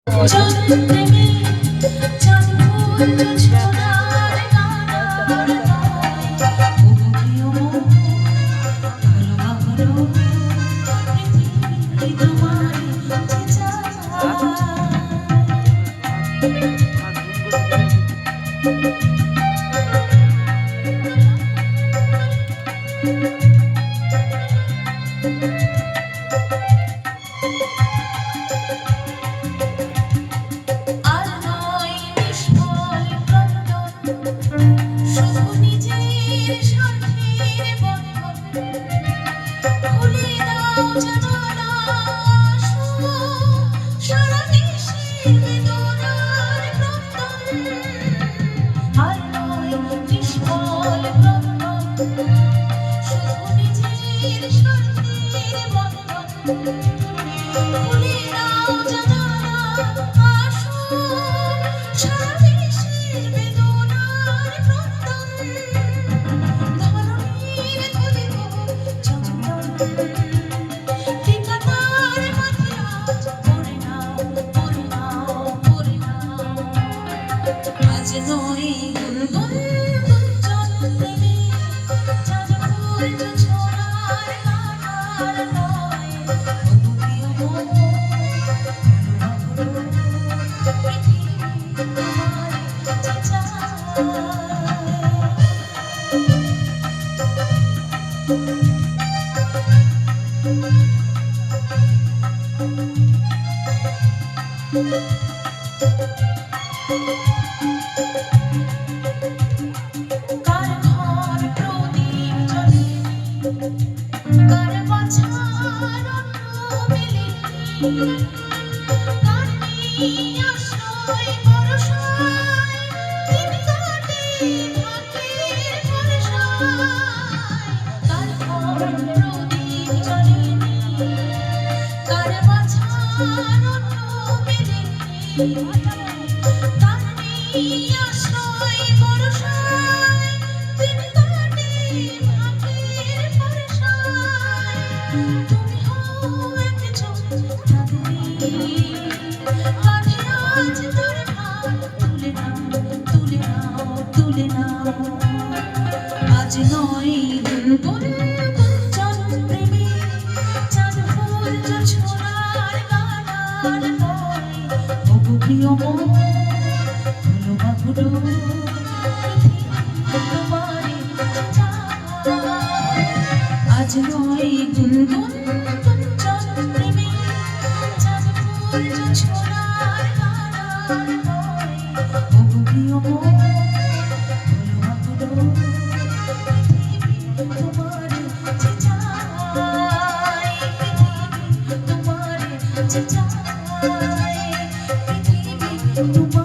চন্দ্রেমে চাঁদপুঞ্জ ছোড়ার গানার নয় ওগো প্রিয় মন ভালো পৃথিবী তোমার যে চায় শুধু নিজের স্বার্থের বন্ধন খুলে দাও জানালা সারা দেশের বেদনার ক্রন্দন আর নয় নিষ্ফল ক্রন্দন শুধু নিজের স্বার্থের বন্ধন খুলে দাও জানালা সারা দেশের বেদনার ক্রন্দন ধরণীর ধরিব চন্দন ঠিকানার মাঝে আজ পড়ে নাও পড়ে নাও পড়ে নাও আজ নয় গুনগুন চন্দ্রেমে চাঁদপুঞ্জ ছোড়ার গানার নয় ওগো প্রিয় মন পৃথিবী তোমার যে চায় কার ঘর প্রদীপ জ্বলে কার বাছার অন্ন মেলেনি কার নেই আশ্রয় ভরসায় দিন কাটে ভাগ্যের ভরসায় কার ঘর প্রদীপ জ্বলেনি কার বাছার অন্ন মেলেনি কার নেই আশ্রয় ভরসায় দিন কাটে ভাগ্যের ভরসায় তুমি হও একজন চাঁদনি কাঁধে আজ তোর ভার তুলে নাও তুলে নাও তুলে নাও আজ নয় গুনগুন চন্দ্রেমে চাঁদপুঞ্জ ছোড়ার গানার নয় ওগো প্রিয় মন ভুলো বা ভুলো পৃথিবী তোমার যে চায় আজ নয় গুনগুন চন্দ্রেমে চাঁদপুঞ্জ ছোড়ার গানার নয় ওগো প্রিয় মন ভুলো বা ভুলো পৃথিবী তোমার যে চায় পৃথিবী তোমার যে চায় পৃথিবী তোমার